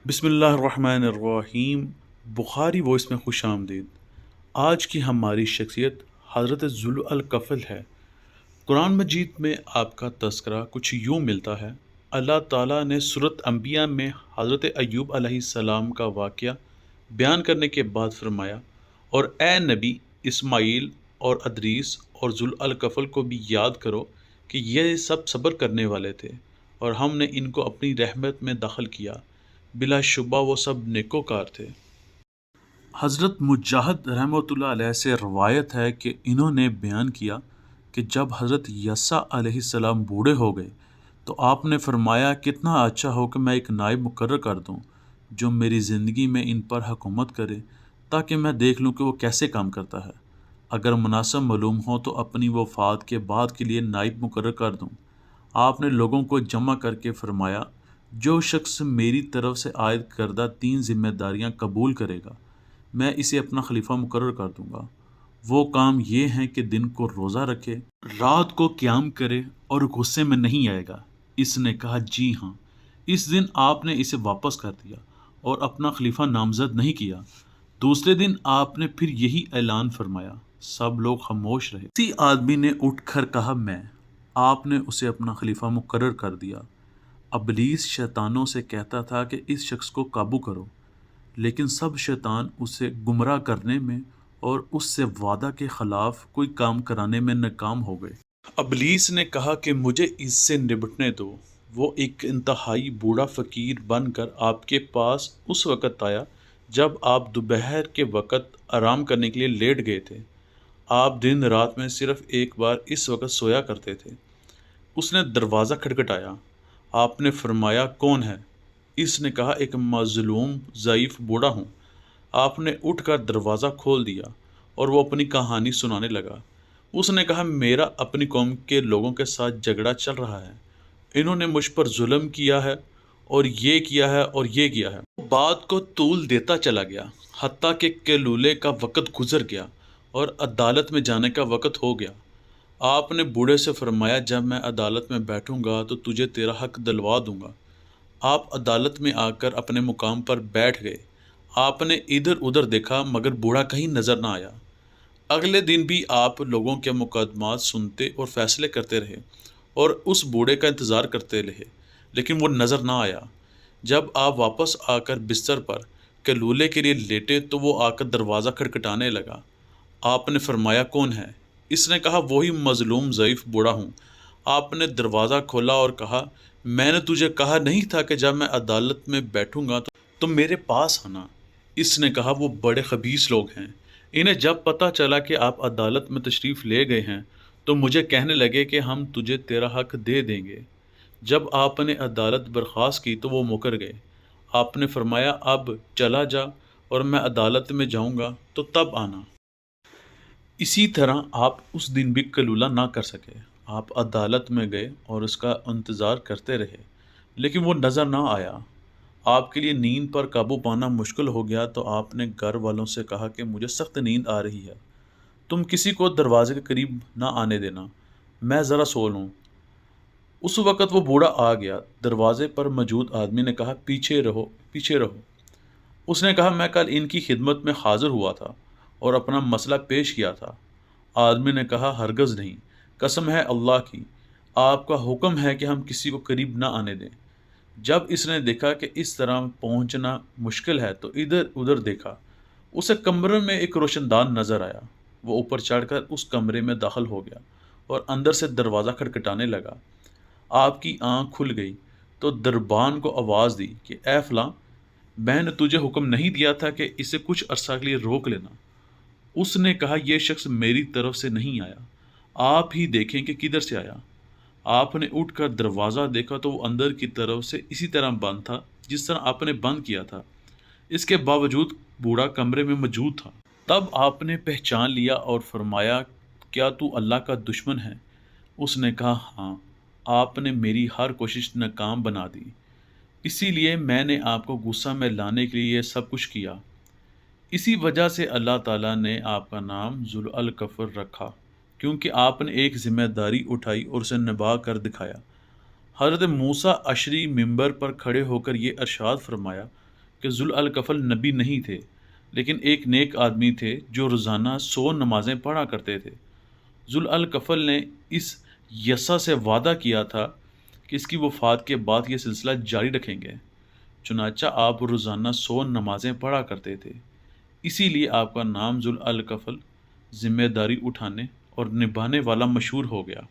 بسم اللہ الرحمن الرحیم۔ بخاری وائس میں خوش آمدید۔ آج کی ہماری شخصیت حضرت ذو الکفل ہے۔ قرآن مجید میں آپ کا تذکرہ کچھ یوں ملتا ہے۔ اللہ تعالیٰ نے سورۃ انبیاء میں حضرت ایوب علیہ السلام کا واقعہ بیان کرنے کے بعد فرمایا، اور اے نبی اسماعیل اور ادریس اور ذو الکفل کو بھی یاد کرو کہ یہ سب صبر کرنے والے تھے، اور ہم نے ان کو اپنی رحمت میں داخل کیا، بلا شبہ وہ سب نیکوکار تھے۔ حضرت مجاہد رحمۃ اللہ علیہ سے روایت ہے کہ انہوں نے بیان کیا کہ جب حضرت یسع علیہ السلام بوڑھے ہو گئے تو آپ نے فرمایا، کتنا اچھا ہو کہ میں ایک نائب مقرر کر دوں جو میری زندگی میں ان پر حکومت کرے، تاکہ میں دیکھ لوں کہ وہ کیسے کام کرتا ہے۔ اگر مناسب معلوم ہو تو اپنی وفات کے بعد کے لیے نائب مقرر کر دوں۔ آپ نے لوگوں کو جمع کر کے فرمایا، جو شخص میری طرف سے عائد کردہ 3 ذمہ داریاں قبول کرے گا، میں اسے اپنا خلیفہ مقرر کر دوں گا۔ وہ کام یہ ہیں کہ دن کو روزہ رکھے، رات کو قیام کرے اور غصے میں نہیں آئے گا۔ اس نے کہا، جی ہاں۔ اس دن آپ نے اسے واپس کر دیا اور اپنا خلیفہ نامزد نہیں کیا۔ دوسرے دن آپ نے پھر یہی اعلان فرمایا۔ سب لوگ خاموش رہے۔ اسی آدمی نے اٹھ کر کہا، میں۔ آپ نے اسے اپنا خلیفہ مقرر کر دیا۔ ابلیس شیطانوں سے کہتا تھا کہ اس شخص کو قابو کرو، لیکن سب شیطان اسے گمراہ کرنے میں اور اس سے وعدہ کے خلاف کوئی کام کرانے میں ناکام ہو گئے۔ ابلیس نے کہا کہ مجھے اس سے نبٹنے دو۔ وہ ایک انتہائی بوڑھا فقیر بن کر آپ کے پاس اس وقت آیا جب آپ دوپہر کے وقت آرام کرنے کے لیے لیٹ گئے تھے۔ آپ دن رات میں صرف ایک بار اس وقت سویا کرتے تھے۔ اس نے دروازہ کھٹکھٹایا۔ آپ نے فرمایا، کون ہے؟ اس نے کہا، ایک مظلوم ضعیف بوڑھا ہوں۔ آپ نے اٹھ کر دروازہ کھول دیا اور وہ اپنی کہانی سنانے لگا۔ اس نے کہا، میرا اپنی قوم کے لوگوں کے ساتھ جھگڑا چل رہا ہے۔ انہوں نے مجھ پر ظلم کیا ہے اور یہ کیا ہے اور یہ کیا ہے۔ بات کو طول دیتا چلا گیا، حتیٰ کہ قیلولے کا وقت گزر گیا اور عدالت میں جانے کا وقت ہو گیا۔ آپ نے بوڑھے سے فرمایا، جب میں عدالت میں بیٹھوں گا تو تجھے تیرا حق دلوا دوں گا۔ آپ عدالت میں آ کر اپنے مقام پر بیٹھ گئے۔ آپ نے ادھر ادھر دیکھا مگر بوڑھا کہیں نظر نہ آیا۔ اگلے دن بھی آپ لوگوں کے مقدمات سنتے اور فیصلے کرتے رہے اور اس بوڑھے کا انتظار کرتے رہے، لیکن وہ نظر نہ آیا۔ جب آپ واپس آ کر بستر پر قیلولے کے لیے لیٹے تو وہ آ کر دروازہ کھٹکھٹانے لگا۔ آپ نے فرمایا، کون ہے؟ اس نے کہا، وہی مظلوم ضعیف بوڑھا ہوں۔ آپ نے دروازہ کھولا اور کہا، میں نے تجھے کہا نہیں تھا کہ جب میں عدالت میں بیٹھوں گا تو میرے پاس آنا؟ اس نے کہا، وہ بڑے خبیث لوگ ہیں۔ انہیں جب پتہ چلا کہ آپ عدالت میں تشریف لے گئے ہیں تو مجھے کہنے لگے کہ ہم تجھے تیرا حق دے دیں گے۔ جب آپ نے عدالت برخاست کی تو وہ مکر گئے۔ آپ نے فرمایا، اب چلا جا اور میں عدالت میں جاؤں گا تو تب آنا۔ اسی طرح آپ اس دن بھی قیلولہ نہ کر سکے۔ آپ عدالت میں گئے اور اس کا انتظار کرتے رہے، لیکن وہ نظر نہ آیا۔ آپ کے لیے نیند پر قابو پانا مشکل ہو گیا تو آپ نے گھر والوں سے کہا کہ مجھے سخت نیند آ رہی ہے، تم کسی کو دروازے کے قریب نہ آنے دینا، میں ذرا سو لوں۔ اس وقت وہ بوڑھا آ گیا۔ دروازے پر موجود آدمی نے کہا، پیچھے رہو، پیچھے رہو۔ اس نے کہا، میں کل ان کی خدمت میں حاضر ہوا تھا اور اپنا مسئلہ پیش کیا تھا۔ آدمی نے کہا، ہرگز نہیں، قسم ہے اللہ کی، آپ کا حکم ہے کہ ہم کسی کو قریب نہ آنے دیں۔ جب اس نے دیکھا کہ اس طرح پہنچنا مشکل ہے تو ادھر ادھر دیکھا۔ اسے کمرے میں ایک روشن دان نظر آیا۔ وہ اوپر چڑھ کر اس کمرے میں داخل ہو گیا اور اندر سے دروازہ کھٹکھٹانے لگا۔ آپ کی آنکھ کھل گئی تو دربان کو آواز دی کہ اے فلاں، میں نے تجھے حکم نہیں دیا تھا کہ اسے کچھ عرصہ کے لیے روک لینا؟ اس نے کہا، یہ شخص میری طرف سے نہیں آیا، آپ ہی دیکھیں کہ کدھر سے آیا۔ آپ نے اٹھ کر دروازہ دیکھا تو وہ اندر کی طرف سے اسی طرح بند تھا جس طرح آپ نے بند کیا تھا۔ اس کے باوجود بوڑھا کمرے میں موجود تھا۔ تب آپ نے پہچان لیا اور فرمایا، کیا تو اللہ کا دشمن ہے؟ اس نے کہا، ہاں۔ آپ نے میری ہر کوشش ناکام بنا دی، اسی لیے میں نے آپ کو غصہ میں لانے کے لیے یہ سب کچھ کیا۔ اسی وجہ سے اللہ تعالیٰ نے آپ کا نام ذو الکفل رکھا، کیونکہ آپ نے ایک ذمہ داری اٹھائی اور اسے نبھا کر دکھایا۔ حضرت موسیٰ عشری ممبر پر کھڑے ہو کر یہ ارشاد فرمایا، کہ ذوالکفل نبی نہیں تھے، لیکن ایک نیک آدمی تھے جو روزانہ 100 نمازیں پڑھا کرتے تھے۔ ذوالکفل نے اس یسع سے وعدہ کیا تھا کہ اس کی وفات کے بعد یہ سلسلہ جاری رکھیں گے۔ چنانچہ آپ روزانہ 100 نمازیں پڑھا کرتے تھے، اسی لیے آپ کا نام ذوالکفل ذمہ داری اٹھانے اور نبھانے والا مشہور ہو گیا۔